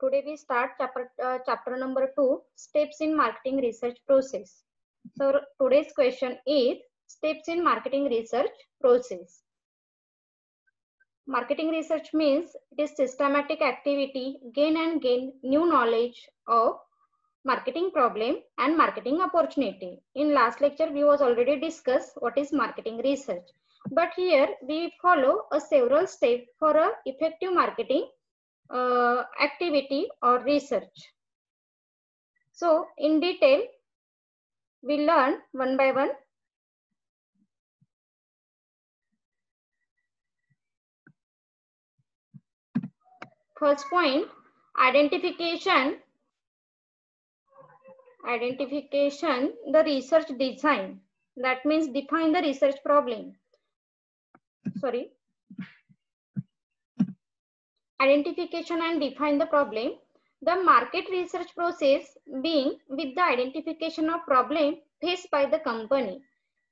Today we start chapter number 2, steps in marketing research process. So today's question is steps in marketing research process. Marketing research means it is systematic activity, gain new knowledge of marketing problem and marketing opportunity. In last lecture we was already discussed what is marketing research. But here we follow a several steps for a effective marketing activity or research. So in detail we learn one by one. First point, identification the research design. That means define the research problem. Identification and define the problem. The market research process being with the identification of problem faced by the company.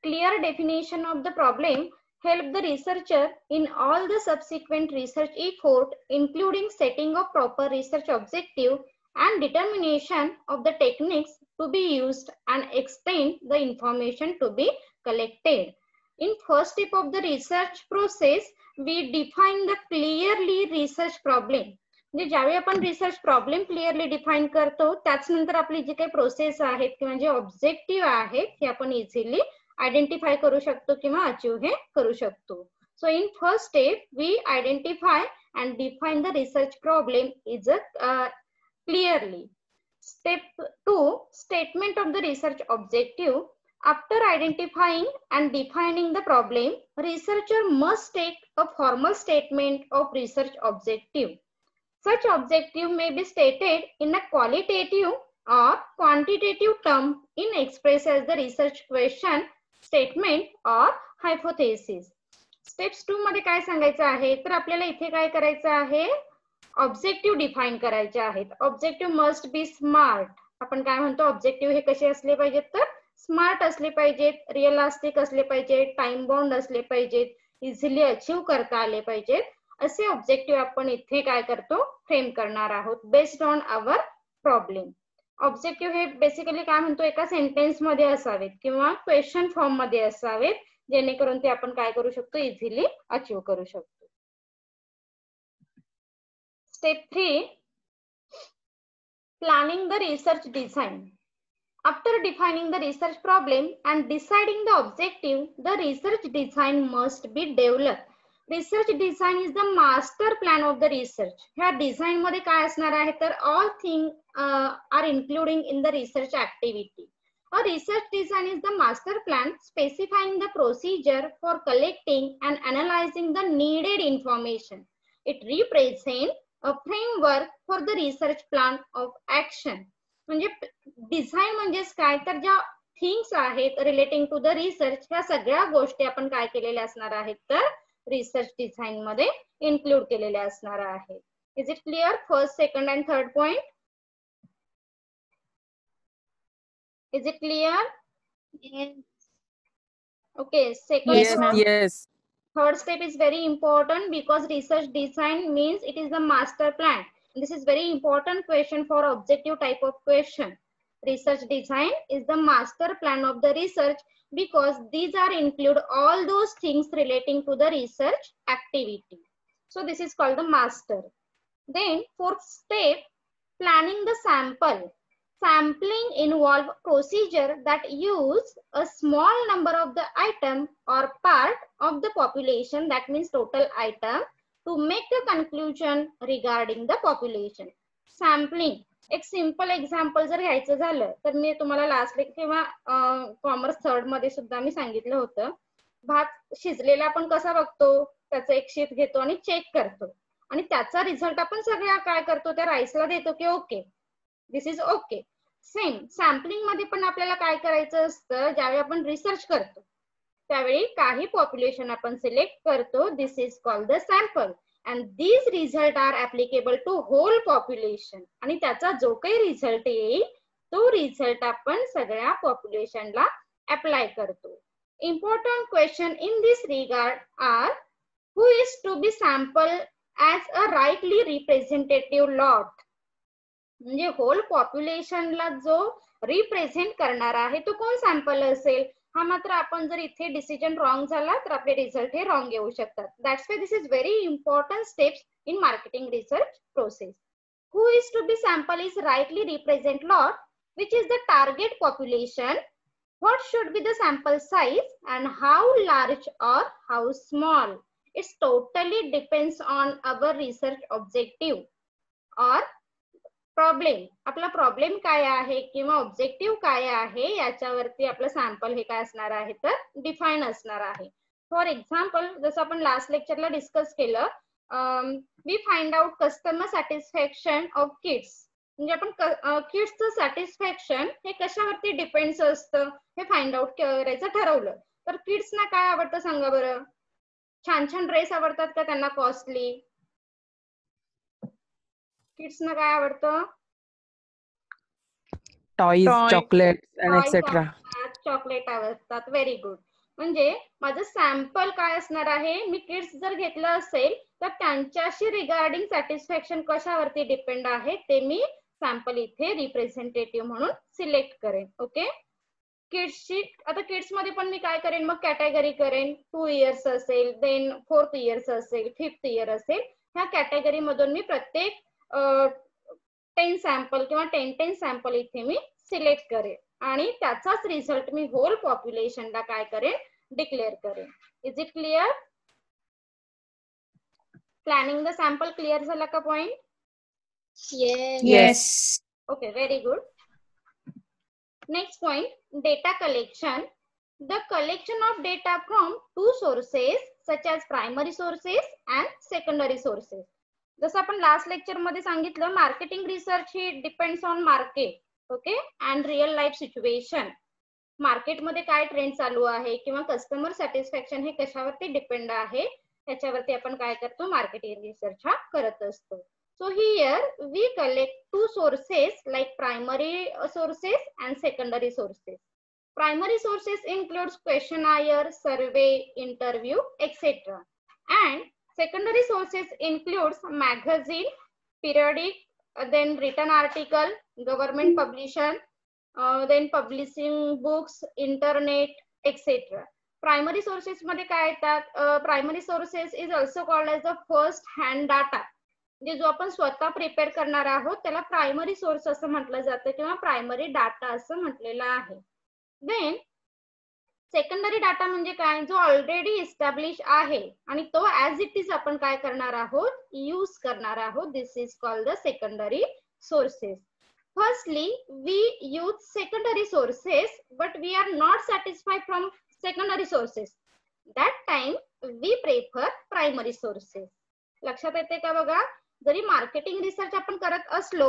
Clear definition of the problem help the researcher in all the subsequent research effort, including setting of proper research objective and determination of the techniques to be used and explain the information to be collected. In first step of the research process, we define the clearly research problem. म्हणजे ज्यावेळी आपण research problem clearly define करतो त्याच नंतर आपली जी काही process आहेत किंवा जे ऑब्जेक्टिव्ह आहेत हे आपण इझिली आयडेंटिफाय करू शकतो किंवा अचीव हे करू शकतो. So in first step we identify and define the research problem is clearly. Step 2, statement of the research objective. After identifying and defining the problem, researcher must take a formal statement of research objective. Such objective may be stated in a qualitative or quantitative term in expressed as the research question, statement or hypothesis. Steps 2 मध्ये काय सांगायचं आहे तर आपल्याला इथे काय करायचं आहे ऑब्जेक्टिव्ह डिफाइन करायचे आहेत. Objective must be smart. आपण काय म्हणतो ऑब्जेक्टिव्ह हे कसे असले पाहिजेत तर स्मार्ट असले पाहिजेत, रिअलिस्टिक असले पाहिजेत, टाइम बाउंड असले पाहिजेत, इझिली अचीव करता आले पाहिजेत. असे ऑब्जेक्टिव्ह आपण इथे काय करतो फ्रेम करणार आहोत based on our problem. Objective हे बेसिकली काय म्हणतो एका सेंटेन्स मध्ये असावेत किंवा क्वेश्चन फॉर्म मध्ये असावेत जेणेकरून ते आपण काय करू शकतो इझिली अचीव करू शकतो. Step 3, planning the research design. After defining the research problem and deciding the objective, the research design must be developed. Research design is the master plan of the research. ह्या design मध्ये काय असणार आहे तर all things are including in the research activity. A research design is the master plan specifying the procedure for collecting and analyzing the needed information. It represents a framework for the research plan of action. म्हणजे design म्हणजेच काय तर ज्या things आहेत relating to the research ह्या सगळ्या गोष्टी आपण काय केलेल्या असणार आहेत तर रिसर्च डिझाइन मध्ये इन्क्लूड केलेल्या असणार आहेत. Is it clear? First, second and third point. Is it clear? Okay. Second yes. Third step is very important because research design means it is the master plan. This is very important question for objective type of question. Research design is the master plan of the research because these are include all those things relating to the research activity. So this is called the master. Then fourth step, planning the sample. Sampling involve procedure that use a small number of the item or part of the population, that means total item, to make a conclusion regarding the population. Sampling एक simple example जर घ्यायचं झालं तर मी तुम्हाला last किंवा commerce third मध्ये सुद्धा मी सांगितलं होतं भात शिजलेला आपण कसा बघतो त्याचं एक शीट घेतो आणि चेक करतो आणि त्याचा रिझल्ट आपण सगळ्या काय करतो त्या राईसला देतो की okay this is okay. Same sampling मध्ये पण आपल्याला काय करायचं असतं ज्यावेळी आपण रिसर्च करतो त्यावेळी काही पॉप्युलेशन आपण सिलेक्ट करतो. This is called the sample and these result are applicable to whole population. आणि त्याचा जो काही रिझल्ट येईल तो रिझल्ट आपण सगळ्या पॉप्युलेशनला अप्लाय करतो. Important question in this regard are who is to be sampled as a rightly representative lot. म्हणजे होल पॉप्युलेशनला जो रिप्रेझेंट करणारा आहे तो कोण सॅम्पल असेल. हा मात्र आपण जर इथे डिसिजन रॉंग झाला तर आपले रिझल्ट हे रॉंग येऊ शकतात. That's why this is very important steps in marketing research process. Who is to be sample is rightly represent lot, which is the target population. What should be the sample size and how large or how small? It totally depends on our research objective or problem. आपला problem काय आहे किंवा objective काय आहे याच्यावरती आपलं sample हे काय असणार आहे तर डिफाईन असणार आहे. फॉर एक्झाम्पल जसं आपण लास्ट लेक्चरला डिस्कस केलं, we find out customer satisfaction of kids. म्हणजे आपण किड्सचं सॅटिस्फॅक्शन हे कशावरती डिपेंड्स असतं हे फाइंड आउट करायचं ठरवलं. तर किड्सना काय आवडतं सांगा बरं. छान छान ड्रेस आवडतात का त्यांना कॉस्टली. किड्सना काय आवडतं. Toys, chocolates and toys etcetera. आवडतात, चॉकलेट आवडतात. Very good. म्हणजे माझं सॅम्पल काय असणार आहे, मी किड्स जर घेतलं असेल तर त्यांच्याशी रिगार्डिंग सॅटिस्फॅक्शन कशावरती डिपेंड आहे ते मी सॅम्पल इथे रिप्रेझेंटेटिव्ह म्हणून सिलेक्ट करेन. ओके. किड्सची आता किड्स मध्ये पण मी काय करेन मग कॅटेगरी करेन. 2 इयर्स असेल, देन 4th इयर्स असेल, 5th इयर असेल, ह्या कॅटेगरी मधून मी प्रत्येक 10 सॅम्पल किंवा 10 सॅम्पल इथे मी सिलेक्ट करेन आणि त्याचाच रिझल्ट मी होल पॉप्युलेशनला काय करेन डिक्लेअर करेन. Is it clear. Planning the sample clear झाला का point. Yes. Okay, very good. Next point, data collection. The collection of data from two sources such as primary sources and secondary sources. जसं आपण last lecture मध्ये सांगितलं, marketing research he depends on market. Okay, and real life situation. मार्केटमध्ये काय trend चालू आहे किंवा customer satisfaction हे कशावरती डिपेंड आहे त्याच्यावरती आपण काय करतो मार्केटिंग रिसर्च हा करत असतो. So here we collect two sources like primary sources and secondary sources. Primary sources includes questionnaire, survey, interview, etc. And secondary sources includes magazine, periodic, then written article, government publication, then publishing books, internet, etc. Primary sources मध्ये काय येतात. Primary sources is also called as the first hand data. म्हणजे जो आपण स्वतः prepare करणार आहोत त्याला प्रायमरी सोर्स असं म्हटलं जातं किंवा प्रायमरी डाटा असं म्हटलेलं आहे. देन सेकंडरी डाटा म्हणजे काय, जो ऑलरेडी इस्टॅब्लिश आहे आणि तो ऍज इट इज आपण काय करणार आहोत यूज करणार आहोत. This is called the secondary sources. Firstly we use secondary sources but we are not satisfied from secondary sources. That time we prefer primary sources. लक्षात येते का बघा. जरी मार्केटिंग रिसर्च आपण करत असलो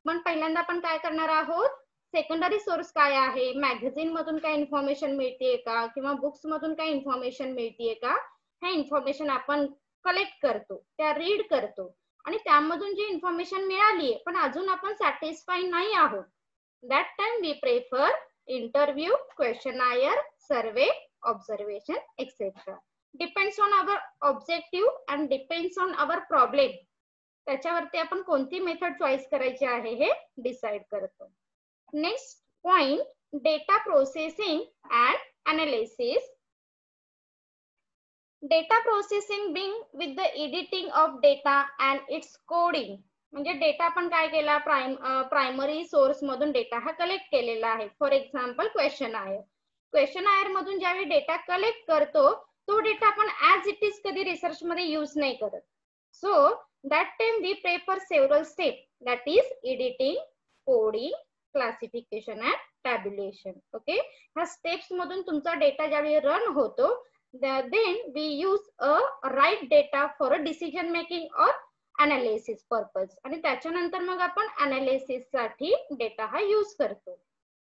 पण पहिल्यांदा आपण काय करणार आहोत, सेकंडरी सोर्स काय आहे, मॅगझिन मधून काय इन्फॉर्मेशन मिळतेय का किंवा बुक्स मधून काय इन्फॉर्मेशन मिळतेय का, ह्या इन्फॉर्मेशन आपण कलेक्ट करतो, त्या रीड करतो आणि त्यामधून जी इन्फॉर्मेशन मिळाली पण अजून आपण सॅटिस्फाई नाही आहोत. That time we prefer interview, questionnaire, survey, observation etcetera. Depends on our objective and depends on our problem. त्याच्यावरती आपण कोणती मेथड चॉईस करायची आहे हे डिसाइड करतो. Next point, data processing and analysis. Data processing being with the editing of data and its coding. म्हणजे data आपण काय केला, प्रायमरी सोर्स मधून डेटा हा कलेक्ट केलेला आहे. For example questionnaire. क्वेश्चनायर मधून ज्यावेळी डेटा कलेक्ट करतो तो डेटा आपण ऍज इट इज कधी रिसर्च मध्ये यूज नाही करत. So that time we prefer several step, that is editing, coding, classification and tabulation. Okay, ह्या स्टेप्स मधून तुमचा डेटा ज्यावेळी रन होतो then we use a right data for a decision making or analysis purpose. आणि त्याच्यानंतर मग आपण analysis साठी डेटा हा यूज करतो.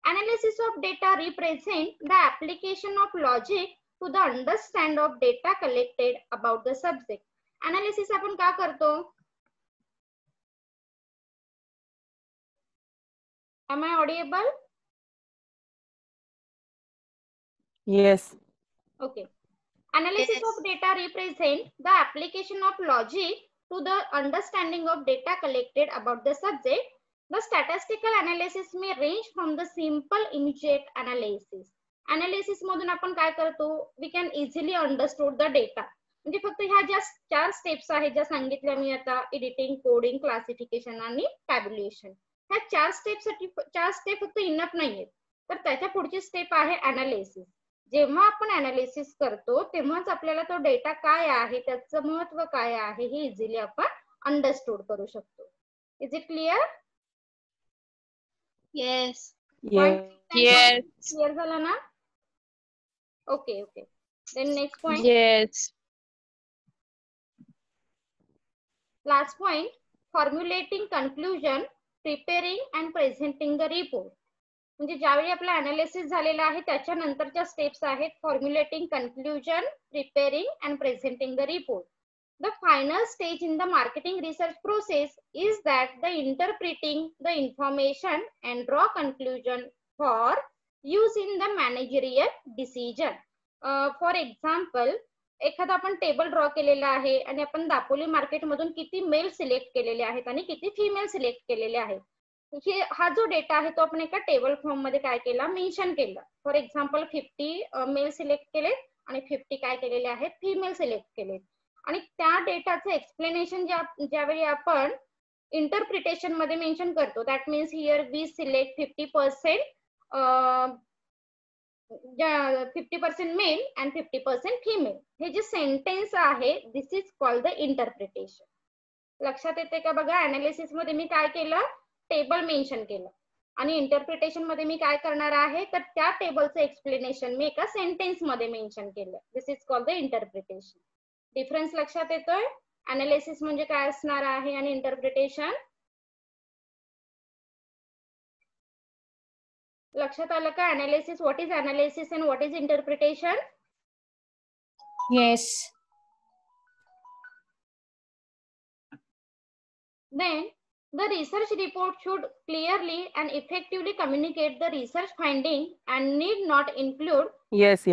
Analysis of data represent the application of logic to the understand of data collected about the subject. Analysis आपण का करतो. Am I audible? Yes. Okay. Analysis of data represent the application of logic to the understanding of data collected about the subject. The statistical analysis may range from the simple immediate analysis. Analysis मधून आपण काय करतो, we can easily understood the data. म्हणजे फक्त ह्या ज्या 4 steps आहेत ज्या सांगितल्या मी आता, एडिटिंग, कोडिंग, क्लासिफिकेशन आणि टॅब्युलेशन, ह्या 4 स्टेप फक्त इनफ नाहीयेत. तर त्याच्या पुढची स्टेप आहे अनालिसिस. जेव्हा आपण अनालिसिस करतो तेव्हाच आपल्याला तो डेटा काय आहे, त्याचं महत्व काय आहे हे इझिली आपण अंडरस्टूड करू शकतो. Is it clear? Yes. Yes. Clear झाला ना? Okay okay. Then next point. Yes. Last point, formulating conclusion, preparing and presenting the report. म्हणजे ज्यावेळी आपला अनालिसिस झालेला आहे त्याच्यानंतरच्या स्टेप्स आहेत formulating conclusion, preparing and presenting the report. The final stage in the marketing research process is that the interpreting the information and draw conclusion for use in the managerial decision. For example, एखादा आपण table draw केलेला आहे आणि आपण Dapoli market मधून किती mail select केलेले आहेत आणि किती फिमेल सिलेक्ट केलेले आहेत, हा जो डेटा आहे तो आपण एका टेबल फॉर्म मध्ये काय केला, मेन्शन केला. फॉर एक्झाम्पल 50 मेल सिलेक्ट केले आणि 50 काय केलेले आहेत, फिमेल सिलेक्ट केले. आणि त्या डेटाचं एक्सप्लेनेशन ज्यावेळी आपण इंटरप्रिटेशन मध्ये मेन्शन करतो, that means here we select 50% male and 50% female, हे जे सेंटेन्स आहे this is called the interpretation. लक्षात येते का बघा? अनालिसिस मध्ये मी काय केलं, टेबल मेन्शन केलं आणि इंटरप्रिटेशन मध्ये मी काय करणार आहे तर त्या टेबलचं एक्सप्लेनेशन मी एका सेंटेन्स मध्ये मेन्शन केलं. This is called the interpretation. Difference लक्षात येतोय? अनालिसिस म्हणजे काय असणार आहे आणि इंटरप्रिटेशन लक्षात आलं का? Analysis, what is analysis and what is interpretation? Yes. Then the research report should clearly and effectively communicate the research finding and need not include Yes.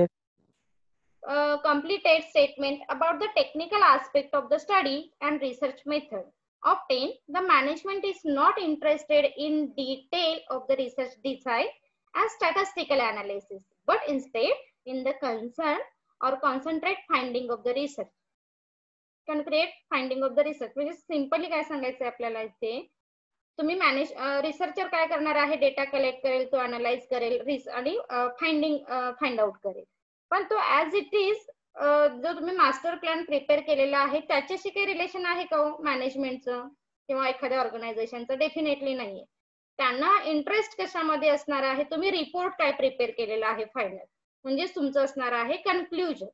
completed statement about the technical aspect of the study and research method. Often, the management is not interested in detail of the research design and statistical analysis, but instead in the concern or concentrate finding of the research. Concrete finding of the research म्हणजे simply काय सांगायचं आपल्याला इथे, तुम्ही researcher काय करणार आहे, data collect करेल, तो अनालाइज करेल आणि फाइंड आउट करेल. पण तो ऍज इट इज जो तुम्ही मास्टर प्लॅन प्रिपेअर केलेला आहे त्याच्याशी काही रिलेशन आहे का मॅनेजमेंटचं किंवा एखाद्या ऑर्गनायझेशनचं? डेफिनेटली नाहीये. त्यांना इंटरेस्ट कशामध्ये असणार आहे, तुम्ही रिपोर्ट काय प्रिपेअर केलेला आहे फायनल, म्हणजे तुमचं असणार आहे कन्क्लुजन.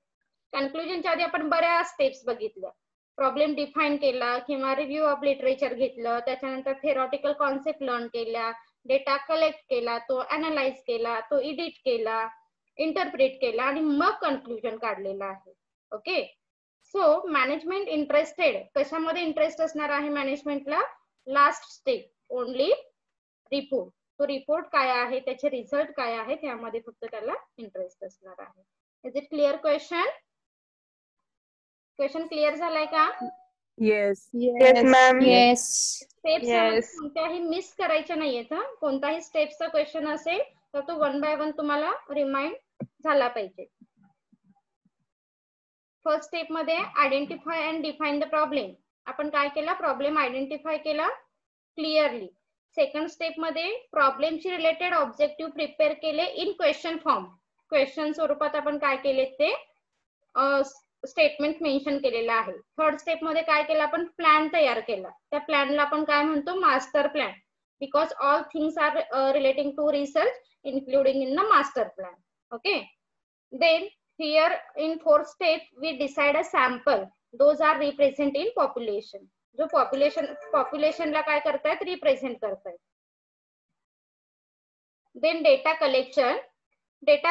कन्क्लुजनच्या आधी आपण बऱ्याच स्टेप्स बघितल्या. प्रॉब्लेम डिफाईन केला किंवा रिव्ह्यू ऑफ लिटरेचर घेतलं, त्याच्यानंतर थेरॉटिकल कॉन्सेप्ट लर्न केला, डेटा कलेक्ट केला, तो अनालाइज केला, तो एडिट केला, इंटरप्रेट केला आणि मग कन्क्लुजन काढलेला आहे. ओके. सो मॅनेजमेंट इंटरेस्टेड कशामध्ये इंटरेस्ट असणार आहे मॅनेजमेंटला? Last step only report. तो रिपोर्ट काय आहे, त्याचे रिझल्ट काय आहे, त्यामध्ये फक्त त्याला इंटरेस्ट असणार आहे. Is it clear? Question clear झालाय का? Yes. Yes, ma'am. Yes. Steps कोणत्याही मिस करायच्या नाहीयेत. कोणताही स्टेपचा क्वेश्चन असेल तर तो 1 बाय 1 तुम्हाला रिमाइंड झाला पाहिजे. फर्स्ट स्टेप मध्ये identify and define the problem. आपण काय केला, प्रॉब्लेम आयडेंटिफाय केला क्लिअरली. सेकंड स्टेप मध्ये प्रॉब्लेमशी रिलेटेड ऑब्जेक्टिव्ह प्रिपेअर केले इन क्वेश्चन फॉर्म. क्वेश्चन स्वरूपात आपण काय केले ते स्टेटमेंट मेन्शन केलेला आहे. थर्ड स्टेप मध्ये काय केलं, आपण प्लॅन तयार केला. त्या प्लॅनला आपण काय म्हणतो, master plan, because all things are relating to research including in the master plan. Okay. Then here in fourth step we decide a sample, those are represent in population. जो पॉप्युलेशनला काय करतायत, रिप्रेझेंट करतायत. Then data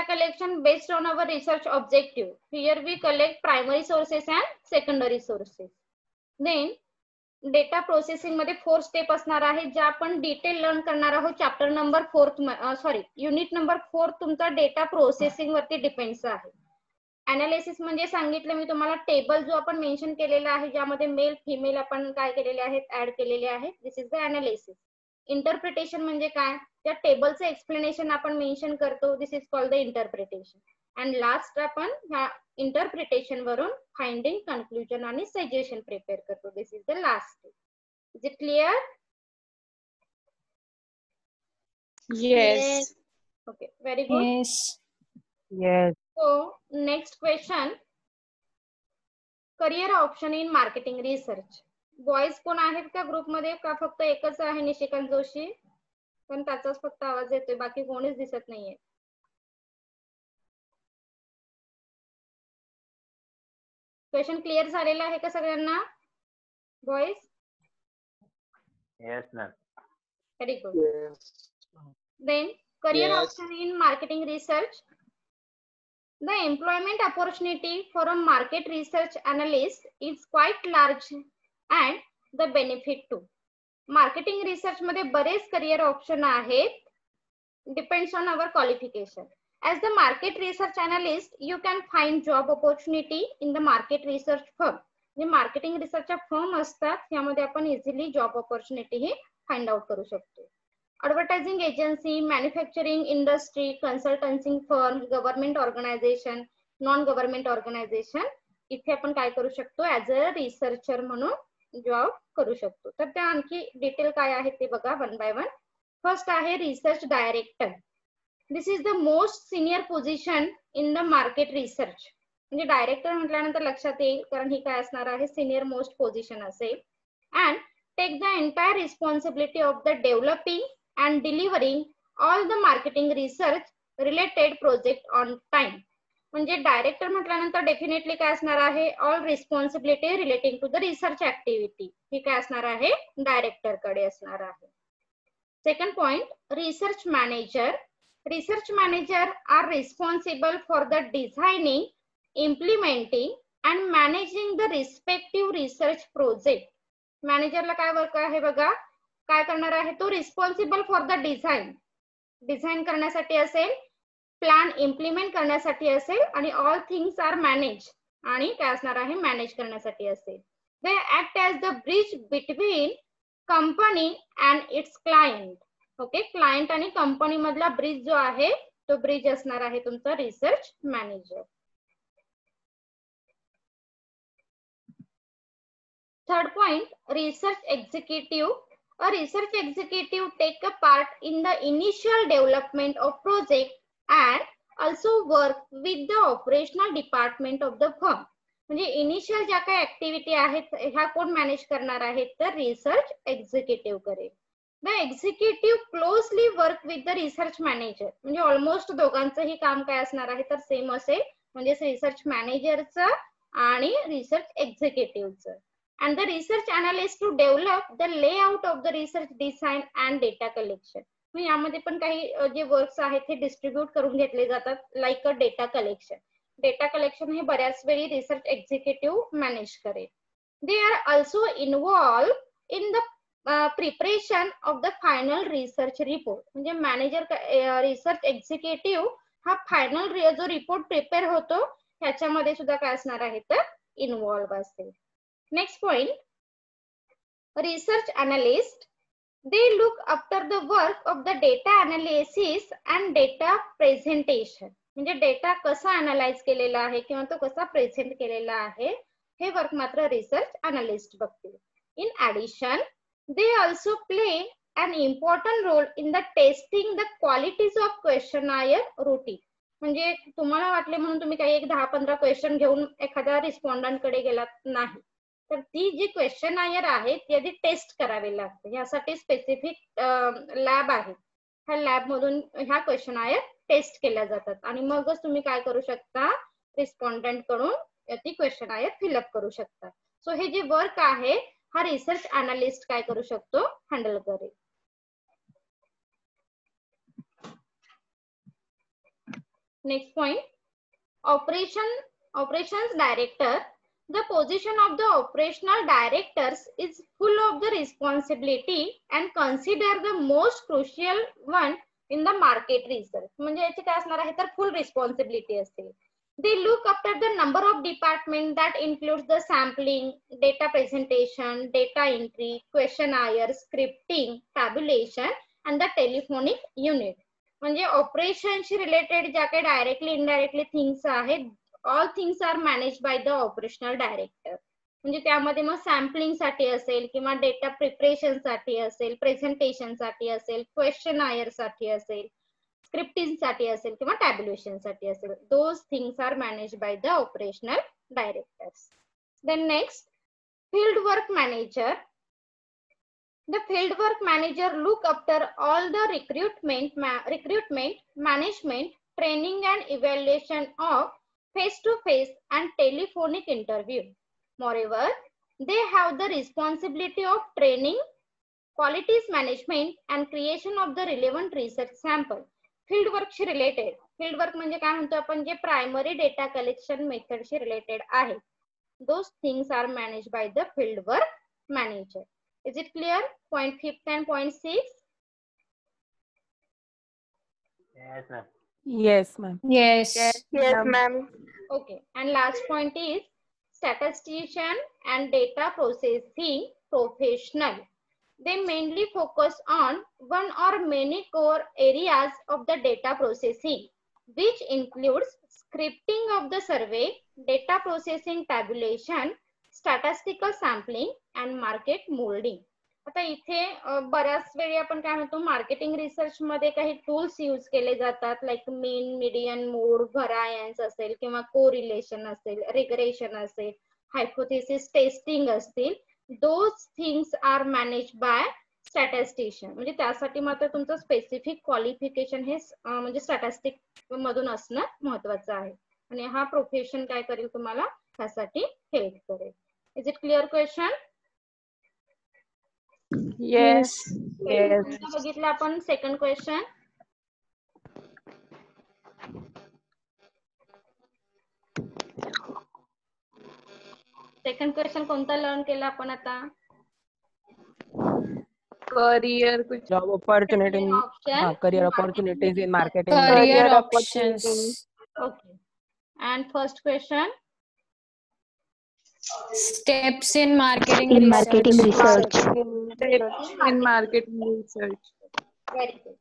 collection based on our research objective. Here we collect primary sources and secondary sources. Then data processing मध्ये 4 step असणार आहे, ज्या आपण डिटेल लर्न करणार आहोत चॅप्टर नंबर 4 युनिट नंबर 4 तुमचा डेटा प्रोसेसिंग वरती डिपेंड्स आहे. अनालिसिस म्हणजे सांगितलं मी तुम्हाला, टेबल जो आपण मेन्शन केलेला आहे ज्यामध्ये मेल फिमेल आपण काय केलेले आहेत, ऍड केलेले आहेत. This is the analysis. Interpretation म्हणजे काय, त्या टेबलचं एक्सप्लेनेशन आपण मेन्शन करतो, this is called the interpretation. And last आपण ह्या इंटरप्रिटेशन वरून फाइंडिंग, कन्क्लुजन आणि सजेशन प्रिपेअर करतो. This is the last step. Is it clear? Yes. Okay, very good. Yes. Yes. So next question, career option in marketing research. Boys कोण आहेत का group मध्ये, का फक्त एकच आहे निशिकांत जोशी, पण त्याचाच फक्त आवाज येतोय, बाकी कोणीच दिसत नाहीये. क्वेश्चन क्लिअर झालेला आहे का सगळ्यांना boys? Yes, ma'am. Very good. Yes. Then career Yes. option in marketing research. The employment opportunity for a market research analyst is quite large and the benefit too. Marketing research मध्ये बरेच career option आहेत, depends on our qualification. As the market research analyst, you can find job opportunity in the market research firm. जे marketing रिसर्चच्या firm असतात त्यामध्ये आपण easily job opportunity ही find out करू शकतो. Advertising agency, manufacturing industry, consultancy firm, government organisation, non government organisation, इथे आपण काय करू शकतो, ऍज अ रिसर्चर म्हणून जॉब करू शकतो. तर त्या आणखी डिटेल काय आहे ते बघा वन बाय वन. फर्स्ट आहे research director. This is the most senior position in the market research. म्हणजे डायरेक्टर म्हटल्यानंतर लक्षात येईल, कारण ही काय असणार आहे, सिनियर मोस्ट पोझिशन असेल. And take the entire responsibility of the developing and delivering all the marketing research related project on time. म्हणजे डायरेक्टर म्हटल्यानंतर डेफिनेटली काय असणार आहे, all responsibility relating to the research activity ही काय असणार आहे, डायरेक्टर कडे असणार आहे. Second point, research manager. Research manager are responsible for the designing, implementing and managing the respective research project. मॅनेजरला काय वर्क आहे बघा, काय करणार आहे तो, responsible for the design, design करण्यासाठी असेल, प्लॅन इम्प्लिमेंट करण्यासाठी असेल, आणि ऑल थिंग्स आर मॅनेज, आणि काय असणार आहे, मॅनेज करण्यासाठी असेल. दे act as the bridge between company and it's client. Okay, client आणि कंपनी मधला ब्रिज जो आहे तो ब्रिज असणार आहे तुमचा research manager. Third point, research executive. A research executive take a part in the initial development of project and also work with the operational department of the firm. म्हणजे initial ज्या काही activity आहेत ह्या कोण manage करणार आहेत, तर research executive करेल. The executive closely work with the research manager. म्हणजे ऑलमोस्ट दोघांचंही काम काय असणार आहे, तर सेम असेल, म्हणजे रिसर्च मॅनेजरचं आणि research एक्झिक्युटिव्हचं. And the research analyst to develop the layout of the research design and data collection. यामध्ये पण काही जे वर्क्स आहेत ते डिस्ट्रीब्यूट करून घेतले जातात, like a data collection. Data collection हे बऱ्याच वेळी रिसर्च एक्झिक्युटिव्ह मॅनेज करेल. They are also involve in the preparation of the final research report. म्हणजे मॅनेजर, रिसर्च एक्झिक्युटिव्ह हा फायनल जो रिपोर्ट प्रिपेअर होतो ह्याच्यामध्ये सुद्धा काय असणार आहे, तर इन्व्हॉल्व असेल. Next point, research analyst. They look after the work of the data analysis and data presentation. म्हणजे डेटा कसा अनालाइज केलेला आहे किंवा तो कसा प्रेझेंट केलेला आहे हे वर्क मात्र रिसर्च अनालिस्ट बघतील. In addition, they also play an important role in the testing the qualities of questionnaire routine. म्हणजे तुम्हाला वाटले म्हणून तुम्ही काही 10-15 क्वेश्चन घेऊन एखाद्या रिस्पॉन्डंट कडे गेलात नाही, तर ती जी क्वेश्चनायर आहे ती आधी टेस्ट करावी लागते. यासाठी स्पेसिफिक लॅब आहे, ह्या लॅब मधून ह्या क्वेश्चनायर टेस्ट केल्या जातात आणि मगच तुम्ही काय करू शकता, रिस्पॉन्डंट कडून ती क्वेश्चनायर फिलअप करू शकता. सो हे जे वर्क आहे हा रिसर्च अनालिस्ट काय करू शकतो, हँडल करेल. Next point, operations director. The position of the operational directors is full of the responsibility and consider the most crucial one in the market research. म्हणजे याची काय असणार आहे, तर फुल रिस्पॉन्सिबिलिटी असेल. They look after the number of departments that includes the sampling, data presentation, data entry, questionnaire, scripting, tabulation and the telephonic unit. म्हणजे ऑपरेशनशी related ज्या काही डायरेक्टली इनडायरेक्टली थिंग्स आहेत, all things are manage by the operational director. म्हणजे त्यामध्ये मग sampling साठी असेल किंवा डेटा प्रिपरेशन साठी असेल, प्रेझेंटेशन साठी असेल, क्वेश्चनायर साठी असेल, स्क्रिप्टिंग साठी असेल किंवा टॅब्युलेशन साठी असेल. Those things are manage by the operational directors. Then next, field work manager. The field work manager look after all the recruitment, management, training and evaluation of face-to-face and telephonic interview. Moreover, they have the responsibility of training, qualities management and creation of the relevant research sample. Field work she related. Field work म्हणजे काय म्हणतो आपण, जे primary data collection method शी related आहे. Those things are managed by the field work manager. Is it clear? Point 5 and point 6. Yes, ma'am. Yes, ma'am. Yes. Yes, ma'am. Okay. And last point is statistician and data processing professional. They mainly focus on one or many core areas of the data processing, which includes scripting of the survey, data processing, tabulation, statistical sampling and market molding. आता इथे बऱ्याच वेळी आपण काय म्हणतो, marketing research मध्ये काही tools use केले जातात, लाईक मीन, मीडियन, मोड, व्हरायन्स असेल किंवा कोरिलेशन असेल, रिग्रेशन असेल, हायपोथेसिस टेस्टिंग असतील. Those things are manage by statistician. म्हणजे त्यासाठी मात्र तुमचं स्पेसिफिक क्वालिफिकेशन हे म्हणजे स्टॅटिस्टिक मधून असणं महत्वाचं आहे. आणि हा प्रोफेशन काय करेल, तुम्हाला त्यासाठी हेल्प करेल. Is it clear question? Yes. Yes. बघितलं आपण सेकंड क्वेश्चन. सेकंड क्वेश्चन कोणता लर्न केला आपण आता? Career job opportunity. Career opportunities in marketing. Career options. Okay. And first question. Steps in marketing research. In marketing research. Very good.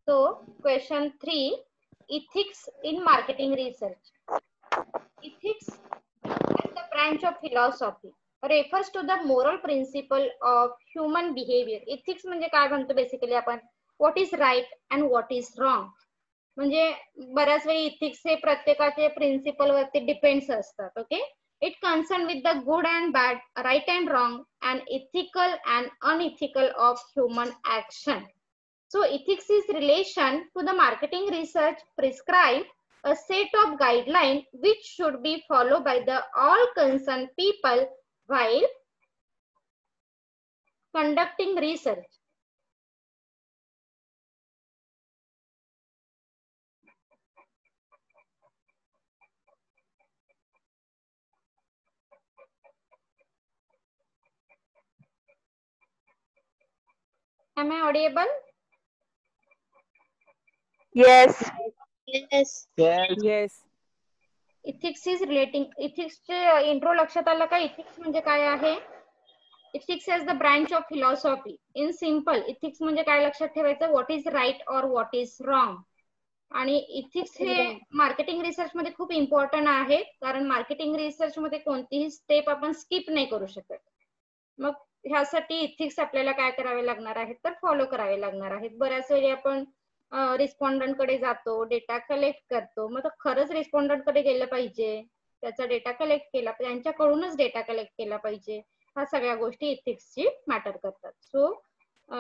So question 3, ethics in marketing research. Ethics as the branch of philosophy refers to the moral principle of human behavior. Ethics म्हणजे काय म्हणतो basically आपण, what is right and what is wrong. म्हणजे बऱ्याच वेळी ethics हे प्रत्येकाचे principal वरती डिपेंड्स असतात. Okay. It concerned with the good and bad, right and wrong, and ethical and unethical of human action. So ethics is relation to the marketing research prescribe a set of guidelines which should be followed by the all concerned people while conducting research. Am I audible? Yes. Yes. Yes. Ethics is relating. इथिक्सचे intro लक्षात आलं का? Ethics म्हणजे काय आहे? Ethics as the branch of philosophy. In simple ethics म्हणजे काय लक्षात ठेवायचं, व्हॉट इज राईट और व्हॉट इज रॉंग. आणि इथिक्स हे मार्केटिंग रिसर्च मध्ये खूप इम्पॉर्टंट आहे, कारण मार्केटिंग रिसर्च मध्ये कोणतीही स्टेप आपण स्किप नाही करू शकत. मग ह्यासाठी इथिक्स आपल्याला काय करावे लागणार आहेत, तर फॉलो करावे लागणार आहेत. बऱ्याच वेळी आपण रिस्पॉन्डंट कडे जातो, डेटा कलेक्ट करतो. मग खरंच रिस्पॉन्डंट कडे गेलं पाहिजे, त्याचा डेटा कलेक्ट केला, त्यांच्याकडूनच डेटा कलेक्ट केला पाहिजे. ह्या सगळ्या गोष्टी इथिक्सची मॅटर करतात. So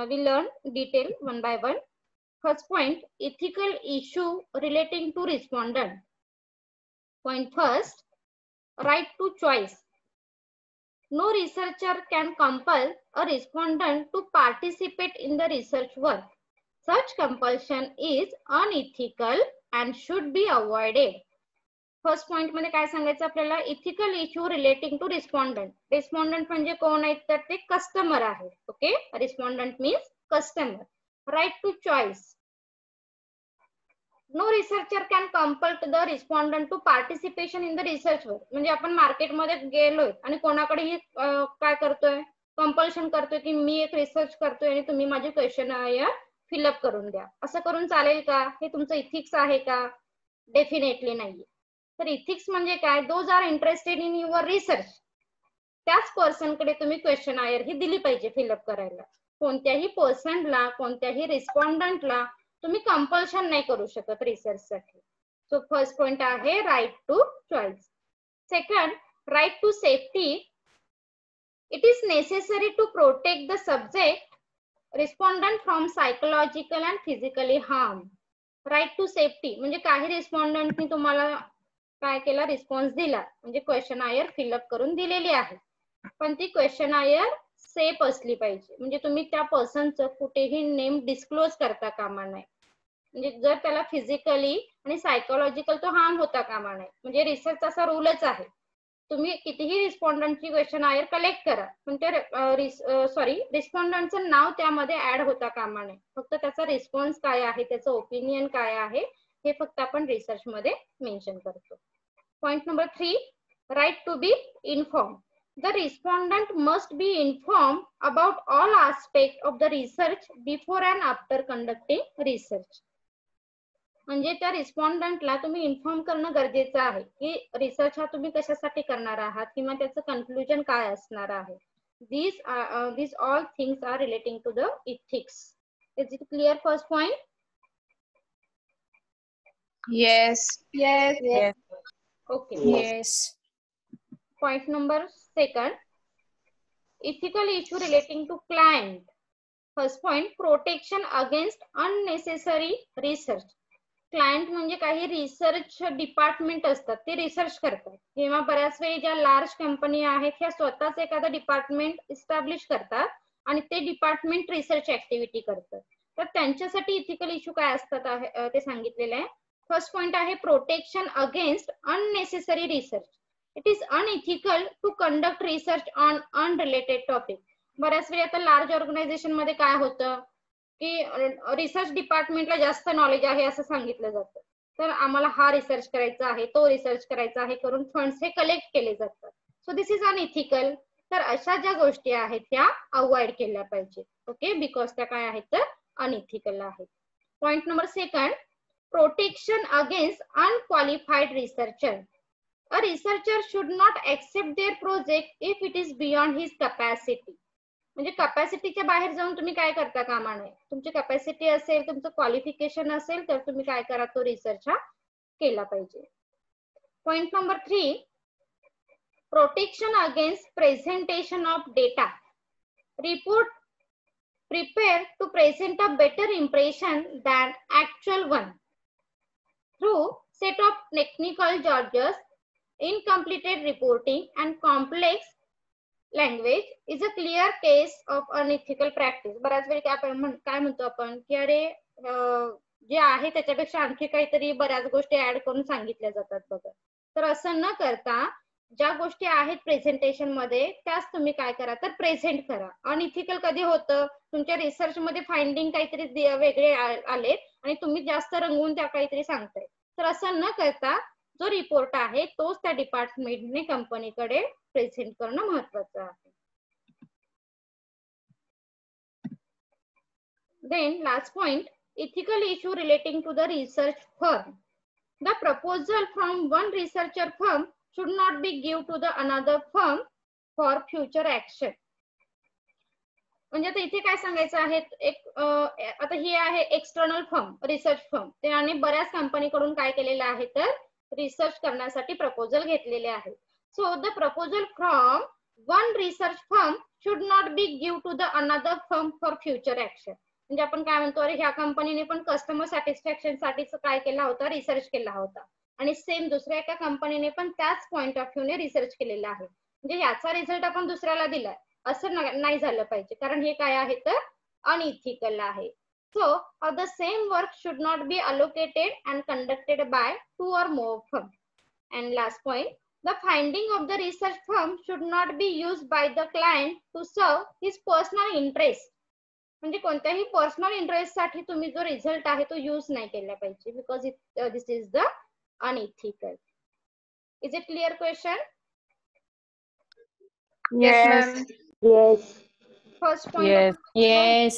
we learn detail one by one. First point, ethical issue relating to respondent. Point first, right to choice. No researcher can compel a respondent to participate in the research work. Such compulsion is unethical and should be avoided. First point मध्ये काय सांगायचं आपल्याला, ethical issue relating to respondent. Respondent म्हणजे कोण आहेत, तर ते customer आहेत. ओके, respondent means customer. Right to choice. No researcher can compel the respondent to participation in the research work. म्हणजे आपण मार्केटमध्ये गेलोय आणि कोणाकडेही काय करतोय, कंपल्शन करतोय की मी एक रिसर्च करतोय आणि तुम्ही माझी क्वेश्चन फिलअप करून द्या. असं करून चालेल का? हे तुमचं इथिक्स आहे का? डेफिनेटली नाहीये. तर इथिक्स म्हणजे काय? Those are interested in your research, त्याच पर्सनकडे तुम्ही क्वेश्चनायर ही दिली पाहिजे फिलअप करायला. कोणत्याही पर्सनला, कोणत्याही रिस्पॉन्डंटला तुम्ही कंपल्शन नाही करू शकत रिसर्च साठी. सो फर्स्ट पॉइंट आहे right to choice. Second, right to safety. It is necessary to protect the subject respondent from psychological and physically harm. Right to safety म्हणजे काही रिस्पॉन्डंटनी तुम्हाला काय केला, रिस्पॉन्स दिला, म्हणजे क्वेश्चनायर फिलअप करून दिलेली आहे, पण ती क्वेश्चनायर सेफ असली पाहिजे. म्हणजे तुम्ही त्या पर्सनचं कुठेही नेम डिस्क्लोज करता कामा नये. म्हणजे जर त्याला फिजिकली आणि सायकोलॉजिकल तो हार्म होता कामा नये. म्हणजे रिसर्च असा रूलच आहे, तुम्ही कितीही रिस्पॉन्डंटची क्वेश्चनायर कलेक्ट करा, पण ते रिस्पॉन्डंटचं नाव त्यामध्ये ऍड होता कामा नये. फक्त त्याचा रिस्पॉन्स काय आहे, त्याचं ओपिनियन काय आहे, हे फक्त आपण रिसर्च मध्ये मेन्शन करतो. Point number 3, right to be inform. The respondent must be informed about all aspects of the research before and after conducting research. म्हणजे त्या रिस्पॉन्डंटला तुम्ही इन्फॉर्म करणं गरजेचं आहे की रिसर्च हा तुम्ही कशासाठी करणार आहात किंवा त्याचं कन्क्लुजन काय असणार आहे. These all things are relating to the ethics. Is it clear first point? Yes. Yes. Okay. Yes. Point number 2, ethical issue relating to client. First point, protection against unnecessary research. Client म्हणजे काही research department असतात, ते research करतात किंवा बऱ्याच वेळी ज्या large company आहेत ह्या स्वतःच एखादं डिपार्टमेंट इस्टॅब्लिश करतात आणि ते डिपार्टमेंट रिसर्च ऍक्टिव्हिटी करतात. तर त्यांच्यासाठी इथिकल इश्यू काय असतात ते सांगितलेलं आहे. फर्स्ट पॉइंट आहे protection against unnecessary research. It is unethical to conduct research on unrelated topic. बऱ्याच वेळी आता लार्ज ऑर्गनायझेशन मध्ये काय होतं की रिसर्च डिपार्टमेंटला जास्त नॉलेज आहे असं सांगितलं जातं, तर आम्हाला हा रिसर्च करायचा आहे, तो रिसर्च करायचा आहे करून फंड्स हे कलेक्ट केले जातात. So this is unethical. तर अशा ज्या गोष्टी आहेत त्या अवॉइड केल्या पाहिजे. ओके, बिकॉज त्या काय आहेत तर अनइथिकल आहेत. Point number 2, protection against unqualified researcher. A researcher should not accept their project if it is beyond his capacity. म्हणजे कॅपॅसिटीच्या बाहेर जाऊन तुम्ही काय करता कामा नये. तुमची कॅपॅसिटी असेल, तुमचं क्वालिफिकेशन असेल तर तुम्ही काय करा, तो रिसर्च हा केला पाहिजे. Point number 3, protection against presentation of data. Report prepare to present a better impression than actual one through set of technical jargons, incompleted reporting and complex language is a clear case of unethical practice. बऱ्याच वेळी काय म्हणतो आपण की अरे जे आहे त्याच्यापेक्षा आणखी काहीतरी बऱ्याच गोष्टी ऍड करून सांगितल्या जातात बघा. तर असं न करता ज्या गोष्टी आहेत प्रेझेंटेशन मध्ये त्याच तुम्ही काय करा तर प्रेझेंट करा. अनइथिकल कधी होतं, तुमच्या रिसर्च मध्ये फाइंडिंग काहीतरी वेगळे आले आणि तुम्ही जास्त रंगवून त्या काहीतरी सांगताय. तर असं न करता जो रिपोर्ट आहे तोच त्या डिपार्टमेंटने कंपनीकडे प्रेझेंट करणं महत्वाचं आहे. Then last point, ethical issue relating to the research firm. The proposal from one researcher firm should not be given to the another firm for future action. म्हणजे आता इथे काय सांगायचं आहे, एक आता ही आहे एक्सटर्नल फर्म, रिसर्च फर्म, त्याने बऱ्याच कंपनीकडून काय केलेलं आहे तर रिसर्च करण्यासाठी प्रपोजल घेतलेले आहे. So the proposal from one research firm should not be give to the another firm for future action. म्हणजे आपण काय म्हणतो, अरे ह्या कंपनीने पण कस्टमर सॅटिस्फॅक्शन साठीच काय केला होता, रिसर्च केला होता आणि सेम दुसऱ्या एका कंपनीने पण त्याच पॉइंट ऑफ व्ह्यूने रिसर्च केलेला आहे, म्हणजे याचा रिझल्ट आपण दुसऱ्याला दिलाय असं नाही झालं पाहिजे, कारण हे काय आहे तर अनइथिकल आहे. So, the same work should not be allocated and conducted by 2 or more firms. And last point, the finding of the research firm should not be used by the client to serve his personal interest. म्हणजे कोणत्याही personal interest साठी तुम्ही जो result आहे तो use नाही केला पाहिजे, because this is the unethical. Is it clear question? Yes. Yes. First point Yes. Yes.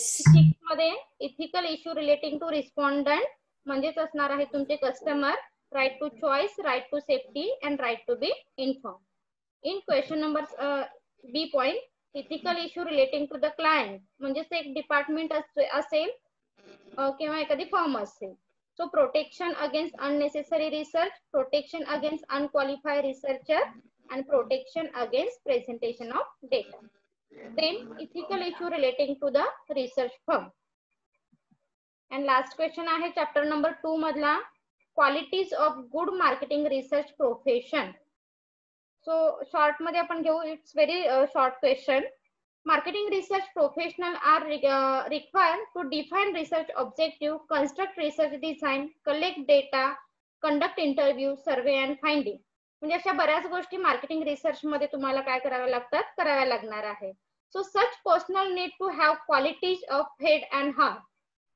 मध्ये ethical issue relating to respondent म्हणजेच असणार आहे तुमचे customer, right to choice, right to safety and right to be inform. In question number B point, ethical issue relating to the client म्हणजेच एक department असेल किंवा एखादी फर्म असेल. So protection against unnecessary research, protection against unqualified researcher and protection against presentation of data. Then ethical issue relating to the research firm. And last question आहे chapter number 2 मधला, qualities of good marketing research profession. So short मध्ये आपण घेऊ, it's very short question. Marketing research professional are required to define research objective, construct research design, collect data, conduct interview, survey and finding. म्हणजे अशा बऱ्याच गोष्टी marketing research मध्ये तुम्हाला काय कराव्या लागतात, कराव्या लागणार आहे. So such personal need to have qualities of head and heart.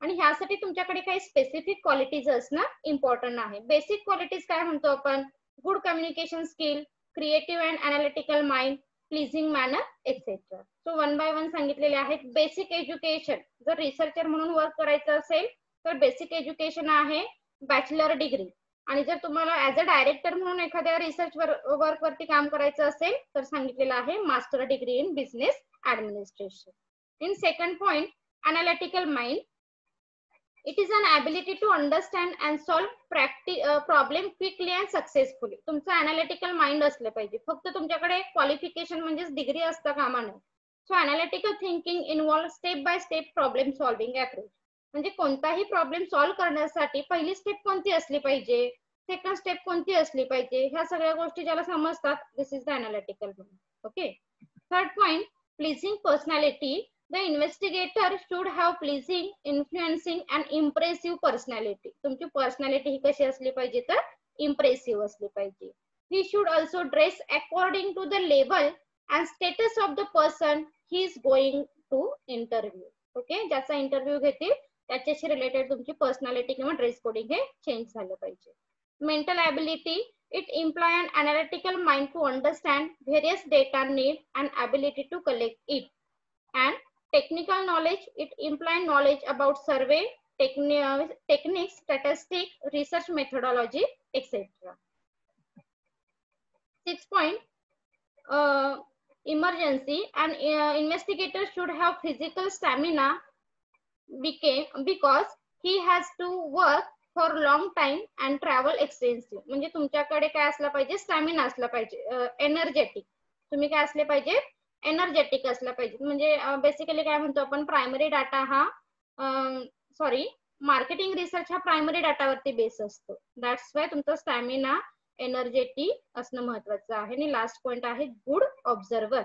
आणि ह्यासाठी तुमच्याकडे काही स्पेसिफिक क्वालिटीज असणं इम्पॉर्टंट आहे. बेसिक क्वालिटीज काय म्हणतो आपण, good communication skill, creative and analytical mind, pleasing manner etcetera. So 1 by 1 सांगितलेले आहेत. बेसिक एज्युकेशन, जर रिसर्चर म्हणून वर्क करायचं असेल तर बेसिक एज्युकेशन आहे बॅचलर डिग्री. आणि जर तुम्हाला ऍज अ डायरेक्टर म्हणून एखाद्या रिसर्च वर्क वरती काम करायचं असेल तर सांगितलेलं आहे master degree in business administration. In second point, analytical mind. It is an ability to understand and solve problem quickly and successfully. तुमचं अनालिटिकल माइंड असलं पाहिजे. फक्त तुमच्याकडे क्वालिफिकेशन म्हणजेच डिग्री असता कामा नये. So analytical thinking involve step by step problem solving approach. म्हणजे कोणताही प्रॉब्लेम सॉल्व्ह करण्यासाठी पहिली स्टेप कोणती असली पाहिजे, सेकंड स्टेप कोणती असली पाहिजे, ह्या सगळ्या गोष्टी ज्याला समजतात, this is the analytical mind. Okay. Third point, pleasing personality. The investigator should have pleasing, influencing and impressive personality. तुमची पर्सनॅलिटी ही कशी असली पाहिजे, तर इम्प्रेसिव्ह असली पाहिजे. He should also dress according to the level and status of the person he is going to interview. Okay, ज्याचा interview घेतील त्याच्याशी रिलेटेड तुमची पर्सनॅलिटी किंवा ड्रेस कोडिंग हे चेंज झालं पाहिजे. Mental ability, it employ an analytical mind to understand various data need and ability to collect it. And technical knowledge, it employ knowledge about survey techniques, statistic, research methodology etcetera. 6 point, emergency, and investigator should have physical stamina because he has to work for long time and travel extensive. म्हणजे तुमच्याकडे काय असला पाहिजे, stamina असला पाहिजे, energetic. तुम्ही काय असले पाहिजे, एनर्जेटिक असला पाहिजे. म्हणजे बेसिकली काय म्हणतो आपण, प्रायमरी डाटा हा मार्केटिंग रिसर्च हा प्रायमरी डाटावरती बेस असतो. दॅट्स वाय तुमचा स्टॅमिना एनर्जेटिक असणं महत्वाचं आहे. आणि लास्ट पॉइंट आहे गुड ऑब्झर्वर.